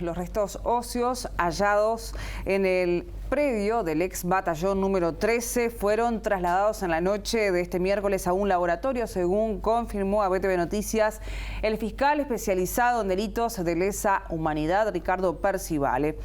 los restos óseos hallados en el predio del ex batallón número 13 fueron trasladados en la noche de este miércoles a un laboratorio, según confirmó a BTV Noticias el fiscal especializado en delitos de lesa humanidad, Ricardo Percivale.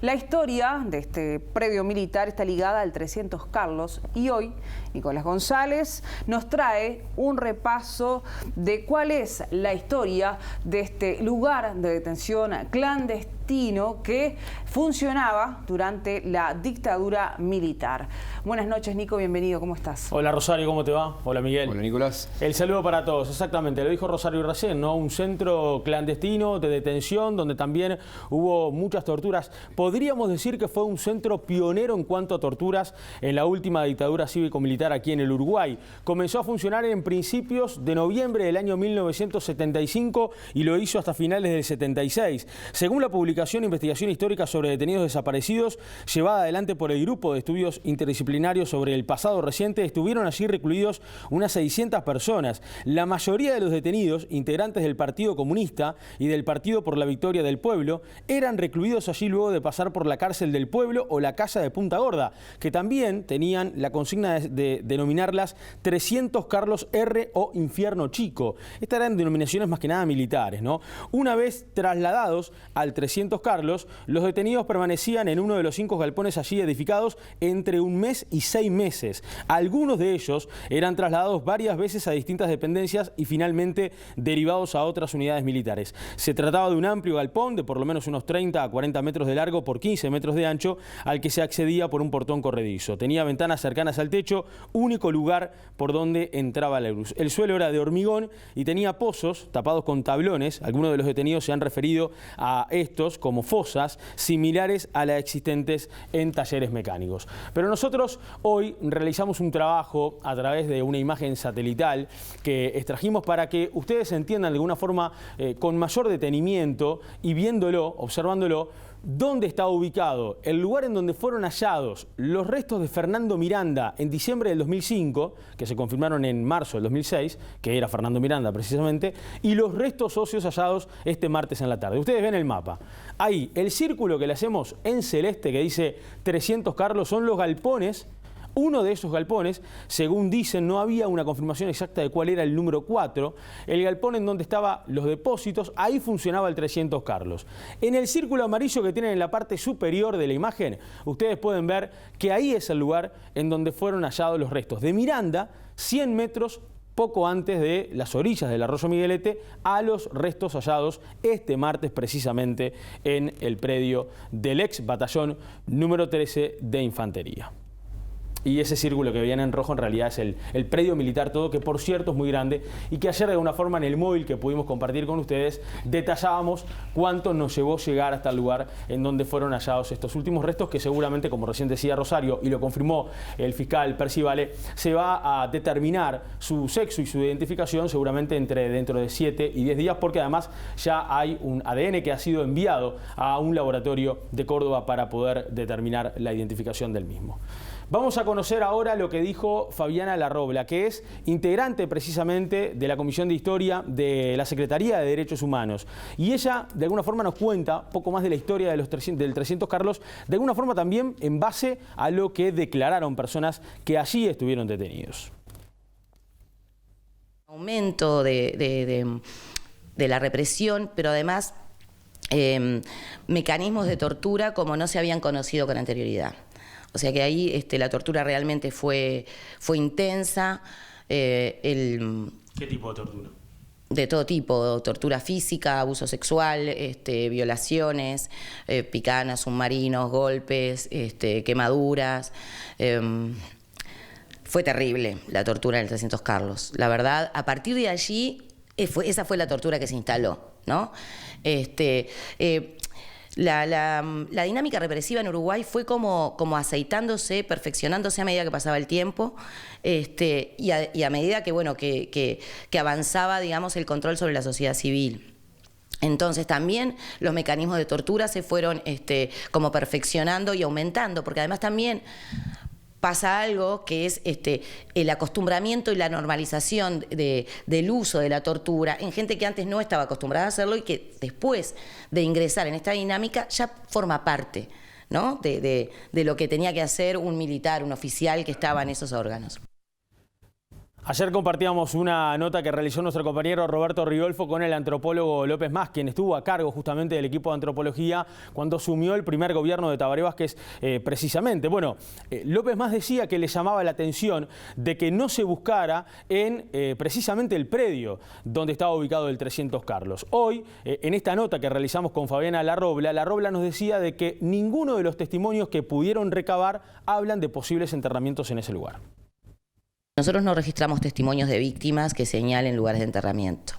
La historia de este predio militar está ligada al 300 Carlos y hoy Nicolás González nos trae un repaso de cuál es la historia de este lugar de detención clandestino que funcionaba durante la dictadura militar. Buenas noches, Nico, bienvenido, ¿cómo estás? Hola, Rosario, ¿cómo te va? Hola, Miguel. Hola, Nicolás. El saludo para todos, exactamente, lo dijo Rosario recién, ¿no? Un centro clandestino de detención donde también hubo muchas torturas. Podríamos decir que fue un centro pionero en cuanto a torturas en la última dictadura cívico-militar aquí en el Uruguay. Comenzó a funcionar en principios de noviembre del año 1975 y lo hizo hasta finales del 76. Según la publicación Investigación Histórica sobre Detenidos Desaparecidos, llevada adelante por el Grupo de Estudios Interdisciplinarios sobre el Pasado Reciente, estuvieron allí recluidos unas 600 personas. La mayoría de los detenidos, integrantes del Partido Comunista y del Partido por la Victoria del Pueblo, eran recluidos allí luego de pasar por la Cárcel del Pueblo o la Casa de Punta Gorda, que también tenían la consigna de denominarlas 300 Carlos R o Infierno Chico. Estas eran denominaciones más que nada militares, ¿no? Una vez trasladados al 300 Carlos, los detenidos permanecían en uno de los 5 galpones allí edificados entre un mes y 6 meses. Algunos de ellos eran trasladados varias veces a distintas dependencias y finalmente derivados a otras unidades militares. Se trataba de un amplio galpón de por lo menos unos 30 a 40 metros de largo por 15 metros de ancho, al que se accedía por un portón corredizo. Tenía ventanas cercanas al techo, único lugar por donde entraba la luz. El suelo era de hormigón y tenía pozos tapados con tablones. Algunos de los detenidos se han referido a estos como fosas similares a las existentes en talleres mecánicos. Pero nosotros hoy realizamos un trabajo a través de una imagen satelital que extrajimos para que ustedes entiendan de alguna forma con mayor detenimiento y viéndolo, observándolo, dónde está ubicado el lugar en donde fueron hallados los restos de Fernando Miranda en diciembre del 2005, que se confirmaron en marzo del 2006, que era Fernando Miranda precisamente, y los restos óseos hallados este martes en la tarde. Ustedes ven el mapa. Ahí, el círculo que le hacemos en celeste que dice 300 Carlos son los galpones. Uno de esos galpones, según dicen, no había una confirmación exacta de cuál era el número 4, el galpón en donde estaban los depósitos, ahí funcionaba el 300 Carlos. En el círculo amarillo que tienen en la parte superior de la imagen, ustedes pueden ver que ahí es el lugar en donde fueron hallados los restos de Miranda, 100 metros poco antes de las orillas del arroyo Miguelete, a los restos hallados este martes precisamente en el predio del ex batallón número 13 de Infantería. Y ese círculo que veían en rojo en realidad es el predio militar todo, que por cierto es muy grande y que ayer de alguna forma en el móvil que pudimos compartir con ustedes detallábamos cuánto nos llevó llegar hasta el lugar en donde fueron hallados estos últimos restos, que seguramente, como recién decía Rosario y lo confirmó el fiscal Percivale, se va a determinar su sexo y su identificación seguramente dentro de 7 y 10 días, porque además ya hay un ADN que ha sido enviado a un laboratorio de Córdoba para poder determinar la identificación del mismo. Vamos a conocer ahora lo que dijo Fabiana Larrobla, que es integrante precisamente de la Comisión de Historia de la Secretaría de Derechos Humanos. Y ella, de alguna forma, nos cuenta poco más de la historia de del 300 Carlos, de alguna forma también en base a lo que declararon personas que allí estuvieron detenidos. Aumento de la represión, pero además mecanismos de tortura como no se habían conocido con anterioridad. O sea que ahí la tortura realmente fue intensa. ¿Qué tipo de tortura? De todo tipo, tortura física, abuso sexual, violaciones, picanas, submarinos, golpes, quemaduras. Fue terrible la tortura en el 300 Carlos. La verdad, a partir de allí, esa fue la tortura que se instaló, ¿no? La dinámica represiva en Uruguay fue como aceitándose, perfeccionándose a medida que pasaba el tiempo y a medida que avanzaba, digamos, el control sobre la sociedad civil. Entonces también los mecanismos de tortura se fueron como perfeccionando y aumentando, porque además también pasa algo que es el acostumbramiento y la normalización del uso de la tortura en gente que antes no estaba acostumbrada a hacerlo y que después de ingresar en esta dinámica ya forma parte, ¿no?, de lo que tenía que hacer un militar, un oficial que estaba en esos órganos. Ayer compartíamos una nota que realizó nuestro compañero Roberto Rigolfo con el antropólogo López Mas, quien estuvo a cargo justamente del equipo de antropología cuando asumió el primer gobierno de Tabaré Vázquez precisamente. Bueno, López Mas decía que le llamaba la atención de que no se buscara en precisamente el predio donde estaba ubicado el 300 Carlos. Hoy, en esta nota que realizamos con Fabiana Larrobla nos decía de que ninguno de los testimonios que pudieron recabar hablan de posibles enterramientos en ese lugar. Nosotros no registramos testimonios de víctimas que señalen lugares de enterramiento.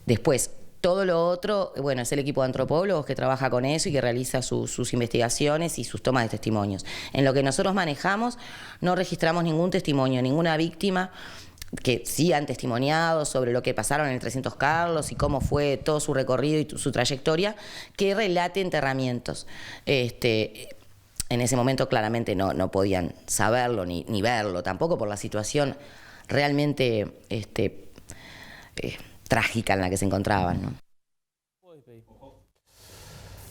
Después, todo lo otro, bueno, es el equipo de antropólogos que trabaja con eso y que realiza sus investigaciones y sus tomas de testimonios. En lo que nosotros manejamos, no registramos ningún testimonio, ninguna víctima que sí han testimoniado sobre lo que pasaron en el 300 Carlos y cómo fue todo su recorrido y su trayectoria, que relate enterramientos. En ese momento claramente no podían saberlo ni verlo, tampoco por la situación realmente trágica en la que se encontraban, ¿no?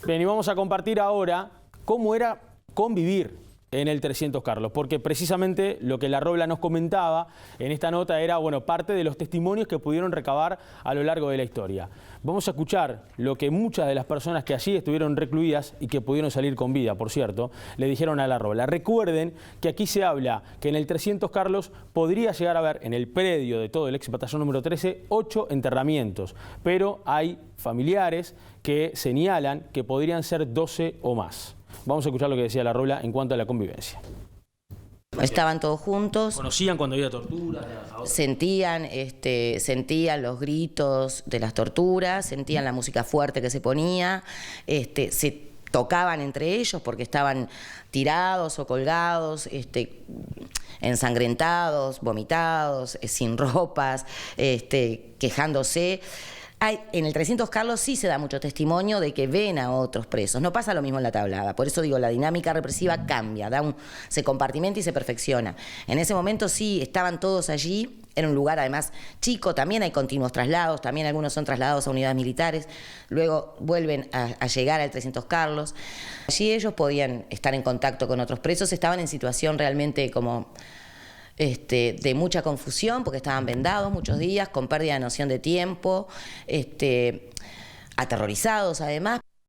Bien, y vamos a compartir ahora cómo era convivir en el 300 Carlos, porque precisamente lo que Larrobla nos comentaba en esta nota era, bueno, parte de los testimonios que pudieron recabar a lo largo de la historia. Vamos a escuchar lo que muchas de las personas que allí estuvieron recluidas y que pudieron salir con vida, por cierto, le dijeron a Larrobla. Recuerden que aquí se habla que en el 300 Carlos podría llegar a haber, en el predio de todo el ex batallón número 13, 8 enterramientos, pero hay familiares que señalan que podrían ser 12 o más. Vamos a escuchar lo que decía Larrobla en cuanto a la convivencia. Estaban todos juntos. ¿Conocían cuando había tortura? Sentían los gritos de las torturas, sentían la música fuerte que se ponía, se tocaban entre ellos porque estaban tirados o colgados, ensangrentados, vomitados, sin ropas, quejándose. En el 300 Carlos sí se da mucho testimonio de que ven a otros presos. No pasa lo mismo en la Tablada. Por eso digo, la dinámica represiva cambia, se compartimenta y se perfecciona. En ese momento sí, estaban todos allí. Era un lugar además chico, también hay continuos traslados, también algunos son trasladados a unidades militares, luego vuelven a llegar al 300 Carlos. Allí ellos podían estar en contacto con otros presos, estaban en situación realmente como de mucha confusión porque estaban vendados muchos días, con pérdida de noción de tiempo, aterrorizados además.